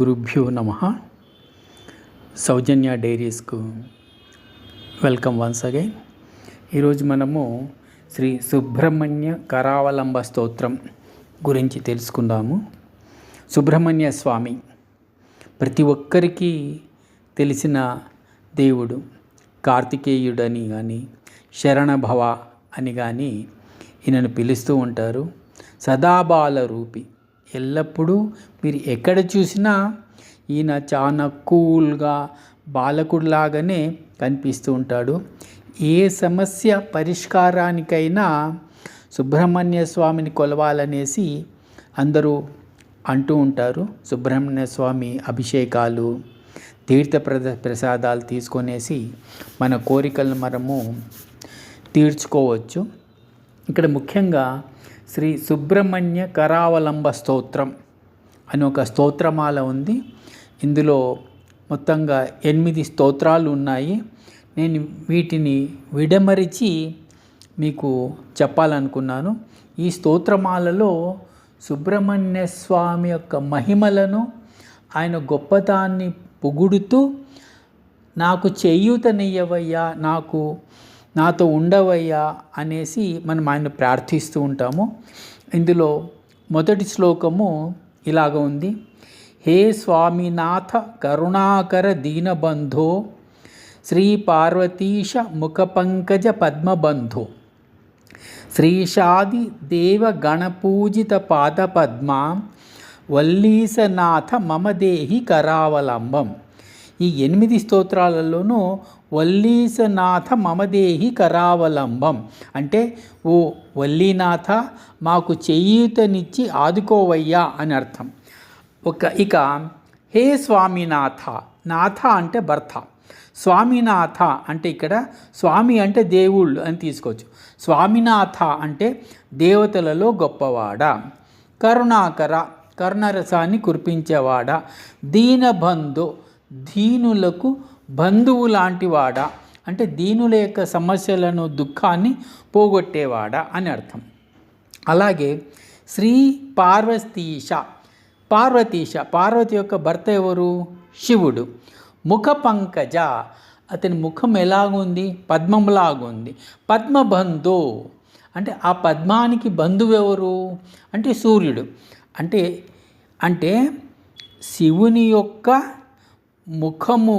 గురుభ్యో నమః. సౌజన్య డైరీస్కు welcome once again. ఈరోజు మనము శ్రీ సుబ్రహ్మణ్య కరావలంబ స్తోత్రం గురించి తెలుసుకుందాము. సుబ్రహ్మణ్య స్వామి ప్రతి ఒక్కరికి తెలిసిన దేవుడు. కార్తికేయుడని కానీ శరణభవ అని కానీ ఈయనను పిలుస్తూ ఉంటారు. సదాబాల రూపి, ఎల్లప్పుడూ మీరు ఎక్కడ చూసినా ఈయన చాలా కూల్గా బాలకుడిలాగానే కనిపిస్తూ ఉంటాడు. ఏ సమస్య పరిష్కారానికైనా సుబ్రహ్మణ్య స్వామిని కొలవాలనేసి అందరూ అంటూ ఉంటారు. సుబ్రహ్మణ్య స్వామి అభిషేకాలు, తీర్థ ప్రసాదాలు తీసుకొనేసి మన కోరికలను మనము తీర్చుకోవచ్చు. ఇక్కడ ముఖ్యంగా శ్రీ సుబ్రహ్మణ్య కరావలంబ స్తోత్రం అని ఒక స్తోత్రమాల ఉంది. ఇందులో మొత్తంగా 8 స్తోత్రాలు ఉన్నాయి. నేను వీటిని విడమరిచి మీకు చెప్పాలనుకున్నాను. ఈ స్తోత్రమాలలో సుబ్రహ్మణ్య స్వామి యొక్క మహిమలను, ఆయన గొప్పతాన్ని పొగుడుతూ నాకు చేయూతనియ్యవయ్యా, నాతో ఉండవయ్యా అనేసి మనం ఆయన ప్రార్థిస్తూ ఉంటాము. ఇందులో మొదటి శ్లోకము ఇలాగ ఉంది. హే స్వామినాథ కరుణాకర దీనబంధో శ్రీ పార్వతీశ ముఖపంకజ పద్మబంధో శ్రీషాది దేవ గణపూజిత పాదపద్మా వల్లీసనాథ మమ దేహి కరావలంబం. ఈ 8 స్తోత్రాలలోనూ వల్లీసనాథ మమదేహి కరావలంబం అంటే ఓ వల్లీనాథ మాకు చేయూతనిచ్చి ఆదుకోవయ్యా అని అర్థం. ఇక హే స్వామినాథ, నాథ అంటే భర్త, స్వామినాథ అంటే ఇక్కడ స్వామి అంటే దేవుళ్ళు అని తీసుకోవచ్చు. స్వామినాథ అంటే దేవతలలో గొప్పవాడా, కరుణాకర కరుణరసాన్ని కురిపించేవాడా, దీనబంధు దీనులకు బంధువు లాంటివాడా అంటే దీనుల యొక్క సమస్యలను దుఃఖాన్ని పోగొట్టేవాడా అని అర్థం. అలాగే శ్రీ పార్వతి యొక్క భర్త ఎవరు? శివుడు. ముఖ పంకజ, అతని ముఖం ఎలాగుంది? పద్మంలాగుంది. పద్మబంధు అంటే ఆ పద్మానికి బంధువు ఎవరు అంటే సూర్యుడు. అంటే శివుని యొక్క ముఖము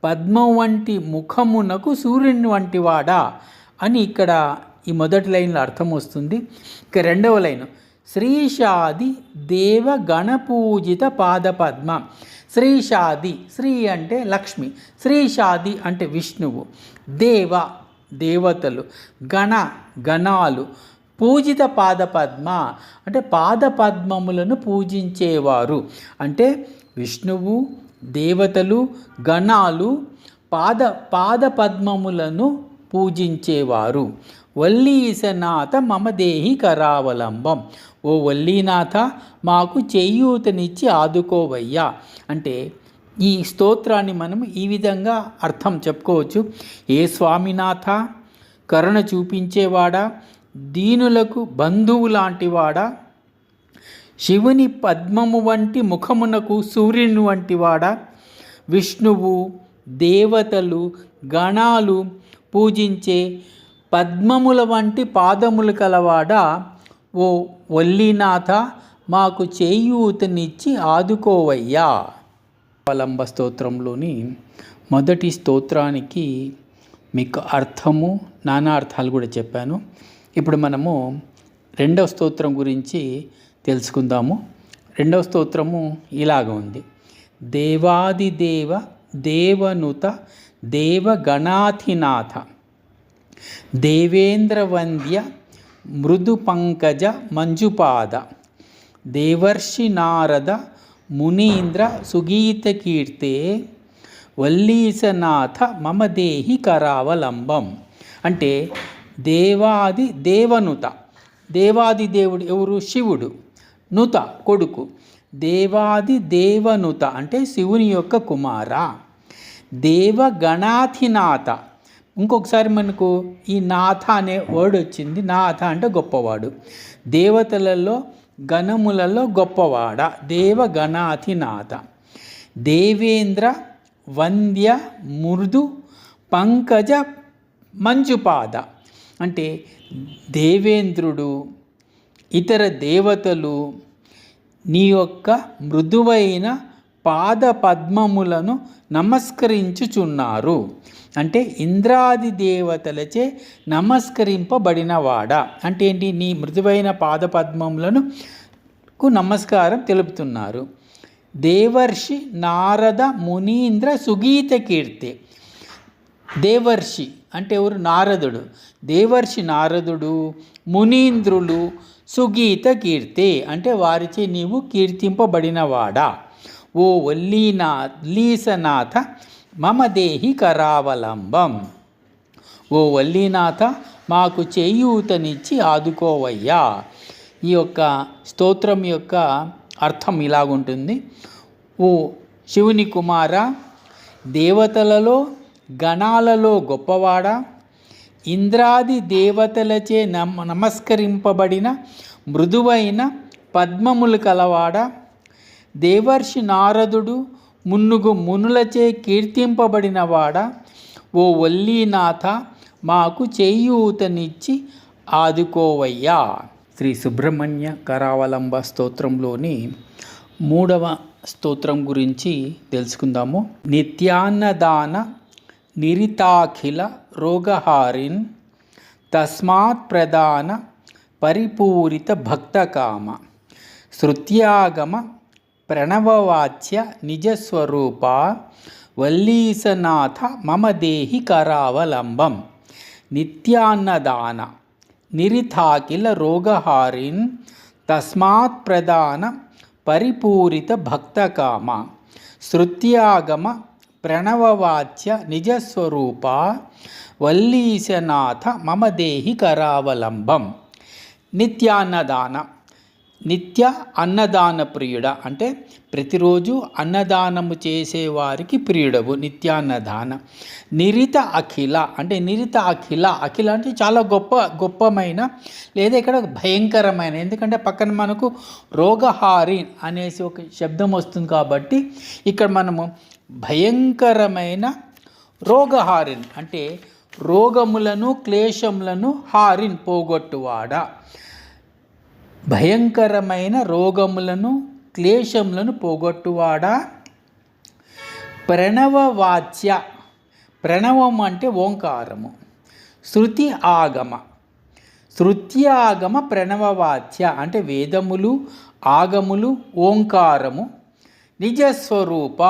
పద్మం వంటి ముఖమునకు సూర్యుని వంటి వాడా అని ఇక్కడ ఈ మొదటి లైన్లో అర్థం వస్తుంది. ఇక రెండవ లైను శ్రీషాది దేవ గణపూజిత పాదపద్మ. శ్రీషాది, శ్రీ అంటే లక్ష్మి, శ్రీషాది అంటే విష్ణువు, దేవతలు, గణాలు, పూజిత పాదపద్మ అంటే పాదపద్మములను పూజించేవారు. అంటే విష్ణువు, దేవతలు, గణాలు పాదపద్మములను పూజించేవారు. వల్లీసనాథ మమ దేహి కరావలంబం, ఓ వల్లీనాథ మాకు చేయూతనిచ్చి ఆదుకోవయ్యా అంటే ఈ స్తోత్రాన్ని మనం ఈ విధంగా అర్థం చెప్పుకోవచ్చు. ఏ స్వామినాథ కరుణ చూపించేవాడా, దీనులకు బంధువు లాంటివాడా, శివుని పద్మము వంటి ముఖమునకు సూర్యుని వంటి వాడా, విష్ణువు, దేవతలు, గణాలు పూజించే పద్మముల వంటి పాదములు కలవాడా, ఓ వల్లీనాథ మాకు చేయూతనిచ్చి ఆదుకోవయ్యా. కరావలంబ స్తోత్రంలోని మొదటి స్తోత్రానికి మీకు అర్థము, నానా అర్థాలు కూడా చెప్పాను. ఇప్పుడు మనము రెండవ స్తోత్రం గురించి తెలుసుకుందాము. రెండవ స్తోత్రము ఇలాగ ఉంది. దేవాదిదేవ దేవనుత దేవగణాధినాథ దేవేంద్రవంద్య మృదు పంకజ మంజుపాద దేవర్షి నారద మునీంద్ర సుగీతకీర్తే వల్లీసనాథ మమ దేహి కరావలంబం అంటే దేవాది దేవుడు ఎవరు? శివుడు. నుత కొడుకు. దేవాదిదేవనుత అంటే శివుని యొక్క కుమార. దేవగణాధినాథ, ఇంకొకసారి మనకు ఈ నాథ అనే వర్డ్ వచ్చింది. నాథ అంటే గొప్పవాడు. దేవతలలో గణములలో గొప్పవాడ దేవగణాధినాథ. దేవేంద్ర వంద్య మృదు పంకజ మంజుపాద. అంటే దేవేంద్రుడు, ఇతర దేవతలు నీ యొక్క మృదువైన పాద పద్మములను నమస్కరించుచున్నారు. అంటే ఇంద్రాది దేవతలచే నమస్కరింపబడినవాడా. అంటే ఏంటి? నీ మృదువైన పాద పద్మములను నమస్కారం తెలుపుతున్నారు. దేవర్షి నారద మునీంద్ర సుగీత కీర్తి. దేవర్షి అంటే ఎవరు? నారదుడు. దేవర్షి నారదుడు, మునీంద్రులు, సుగీత కీర్తి అంటే వారిచే నీవు కీర్తింపబడినవాడా. ఓ వల్లీనాథ మమ దేహి కరావలంబం. ఓ వల్లీనాథ మాకు చేయూతనిచ్చి ఆదుకోవయ్యా. ఈ యొక్క స్తోత్రం యొక్క అర్థం ఇలాగుంటుంది. ఓ శివుని కుమార, దేవతలలో గణాలలో గొప్పవాడా, ఇంద్రాది దేవతలచే నమస్కరింపబడిన మృదువైన పద్మములు కలవాడా, దేవర్షి నారదుడు మున్నుగు మునులచే కీర్తింపబడినవాడా, ఓ వల్లీనాథ మాకు చేయూతనిచ్చి ఆదుకోవయ్యా. శ్రీ సుబ్రహ్మణ్య కరావలంబ స్తోత్రంలోని 3వ స్తోత్రం గురించి తెలుసుకుందాము. నిత్యాన్నదాన నిరితాఖిల రోగహారిన్ తస్మాత్ ప్రధాన పరిపూరిత భక్తకామ శృత్యాగమ ప్రణవవాచ్య నిజస్వరూప వల్లీసనాథ మమ దేహి కరావలంబం. నిత్యాన్నదాన నిరితాఖిల రోగహారిన్ తస్మాత్ ప్రధాన పరిపూరిత భక్తకామ శృత్యాగమ ప్రణవవాచ్య నిజస్వరూప వల్లీశనాథ మమ దేహి కరావలంబం. నిత్యాన్నదాన, నిత్య అన్నదాన ప్రియుడ అంటే ప్రతిరోజు అన్నదానము చేసేవారికి ప్రియుడవు నిత్యాన్నదాన. నిరిత అఖిల అంటే నిరిత అఖిల, అఖిల అంటే చాలా గొప్పమైన లేదా ఇక్కడ భయంకరమైన, ఎందుకంటే పక్కన మనకు రోగహారి అనేసి ఒక శబ్దం వస్తుంది కాబట్టి ఇక్కడ మనము భయంకరమైన రోగహారిన్ అంటే రోగములను క్లేశములను హారిన్ పోగొట్టువాడా. భయంకరమైన రోగములను క్లేశములను పోగొట్టువాడా. ప్రణవవాచ్య, ప్రణవం అంటే ఓంకారము. శృతి ఆగమ, శృత్యాగమ ప్రణవవాచ్య అంటే వేదములు ఆగములు ఓంకారము. నిజస్వరూప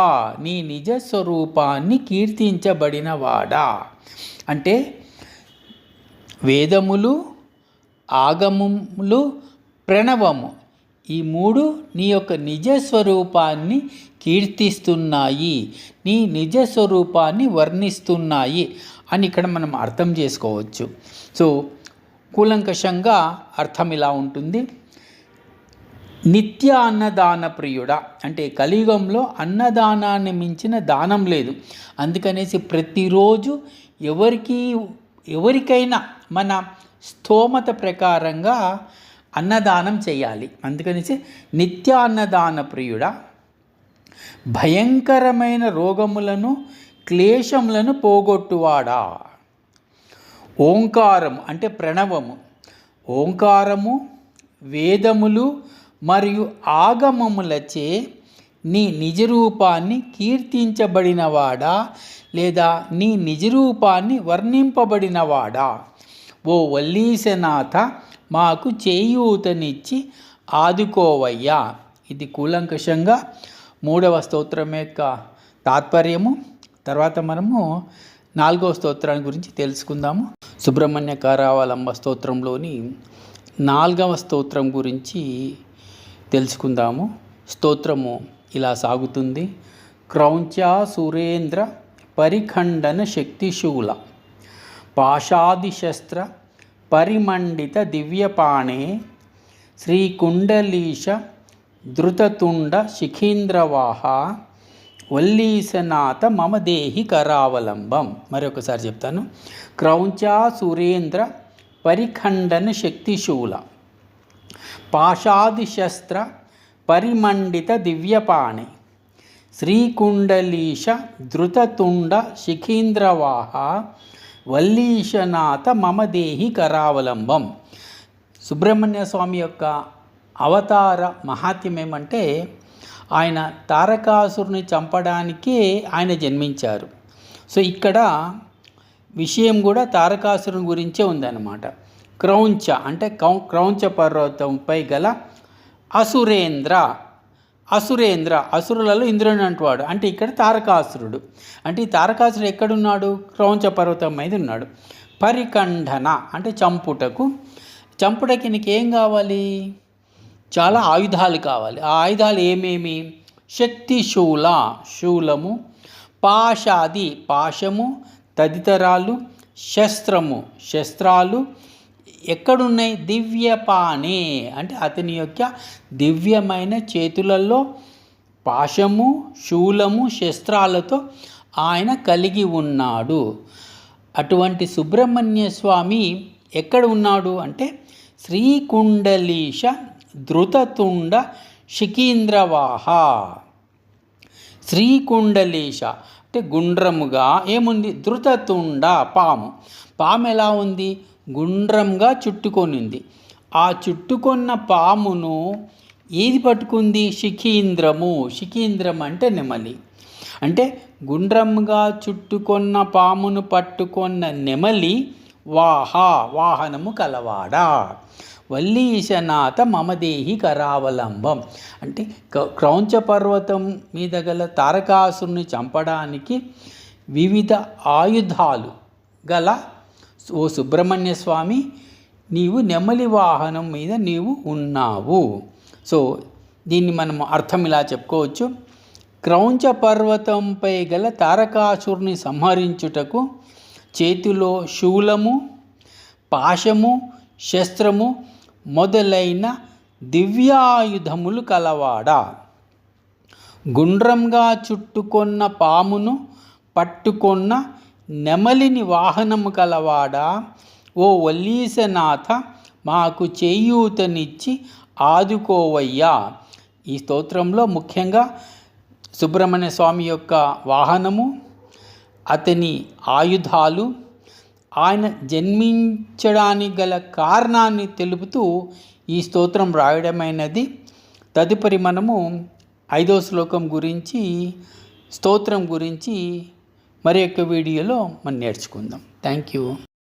నీ నిజస్వరూపాన్ని కీర్తించబడినవాడా. అంటే వేదములు ఆగములు ప్రణవము ఈ 3 నీ యొక్క నిజస్వరూపాన్ని కీర్తిస్తున్నాయి, నీ నిజస్వరూపాన్ని వర్ణిస్తున్నాయి అని ఇక్కడ మనం అర్థం చేసుకోవచ్చు. సో కూలంకషంగా అర్థం ఇలా ఉంటుంది. నిత్య అన్నదాన ప్రియుడా అంటే కలియుగంలో అన్నదానాన్ని మించిన దానం లేదు. అందుకనేసి ప్రతిరోజు ఎవరికైనా మన స్తోమత ప్రకారంగా అన్నదానం చేయాలి. అందుకనేసి నిత్య అన్నదాన ప్రియుడా. భయంకరమైన రోగములను క్లేశములను పోగొట్టువాడా. ఓంకారం అంటే ప్రణవము, ఓంకారము వేదములు మరియు ఆగమములచే నీ నిజరూపాన్ని కీర్తించబడినవాడా లేదా నీ నిజరూపాన్ని వర్ణింపబడినవాడా. ఓ వల్లీశనాథ మాకు చేయూతనిచ్చి ఆదుకోవయ్యా. ఇది కూలంకషంగా 3వ స్తోత్రం యొక్క తాత్పర్యము. తర్వాత మనము 4వ స్తోత్రాన్ని గురించి తెలుసుకుందాము. సుబ్రహ్మణ్య కరావలంబ స్తోత్రంలోని 4వ స్తోత్రం గురించి తెలుసుకుందాము. స్తోత్రము ఇలా సాగుతుంది. క్రౌంచా సురేంద్ర పరిఖండన శక్తిశూల పాశాదిశస్త్ర పరిమండిత దివ్యపాణే శ్రీకుండలీశ ధృతతుండ శిఖీంద్రవాహ వల్లీశనాథ మమ దేహి కరావలంబం. మరొకసారి చెప్తాను. క్రౌంచా సురేంద్ర పరిఖండన శక్తిశూల పాశాదిశస్త్ర పరిమండిత దివ్యపాణి శ్రీకుండలీశ ధృతతుండ శిఖీంద్రవాహ వల్లీశనాథ మమ దేహి కరావలంబం. సుబ్రహ్మణ్య స్వామి యొక్క అవతార మహాత్మ్యం ఏమంటే ఆయన తారకాసురుని చంపడానికే ఆయన జన్మించారు. సో ఇక్కడ విషయం కూడా తారకాసురుని గురించే ఉందన్నమాట. క్రౌంచ అంటే క్రౌంచ పర్వతంపై గల అసురేంద్ర, అసురులలో ఇంద్రుని అంటువాడు. అంటే ఇక్కడ తారకాసురుడు. అంటే ఈ తారకాసురుడు ఎక్కడున్నాడు? క్రౌంచ పర్వతం మీద ఉన్నాడు. పరికంఠన అంటే చంపుటకి నీకేం కావాలి? చాలా ఆయుధాలు కావాలి. ఆ ఆయుధాలు ఏమేమి? శక్తి శూలము, పాశాది పాశము తదితరాలు, శస్త్రాలు ఎక్కడున్నాయి? దివ్యపానే అంటే అతని యొక్క దివ్యమైన చేతులలో పాశము, శూలము, శస్త్రాలతో ఆయన కలిగి ఉన్నాడు. అటువంటి సుబ్రహ్మణ్య స్వామి ఎక్కడ ఉన్నాడు అంటే శ్రీకుండలీశ ధృతతుండ శిఖీంద్రవాహ. శ్రీకుండలీశ అంటే గుండ్రముగా ఏముంది? ధృతతుండ పాము ఎలా ఉంది? గుండ్రంగా చుట్టుకొని ఉంది. ఆ చుట్టుకొన్న పామును ఏది పట్టుకుంది? శిఖీంద్రం అంటే నెమలి. అంటే గుండ్రంగా చుట్టుకొన్న పామును పట్టుకొన్న నెమలి వాహనము కలవాడా. వల్లీశనాథ మమదేహి కరావలంబం అంటే క్రౌంచ పర్వతం మీద గల తారకాసురుని చంపడానికి వివిధ ఆయుధాలు గల ఓ సుబ్రహ్మణ్య స్వామి, నీవు నెమలి వాహనం మీద నీవు ఉన్నావు. సో దీన్ని మనం అర్థం ఇలా చెప్పుకోవచ్చు. క్రౌంచ పర్వతంపై గల తారకాసురుని సంహరించుటకు చేతిలో శూలము, పాశము, శస్త్రము మొదలైన దివ్యాయుధములు కలవాడా. గుండ్రంగా చుట్టుకొన్న పామును పట్టుకొన్న నెమలిని వాహనము కలవాడా. ఓ వల్లీశనాథ, మాకు చేయూతనిచ్చి ఆదుకోవయ్యా. ఈ స్తోత్రంలో ముఖ్యంగా సుబ్రహ్మణ్య స్వామి యొక్క వాహనము, అతని ఆయుధాలు, ఆయన జన్మించడానికి గల కారణాన్ని తెలుపుతూ ఈ స్తోత్రం రాయడమైనది. తదుపరి మనము 5వ శ్లోకం గురించి, స్తోత్రం గురించి మరి యొక్క వీడియోలో మనం నేర్చుకుందాం. Thank you.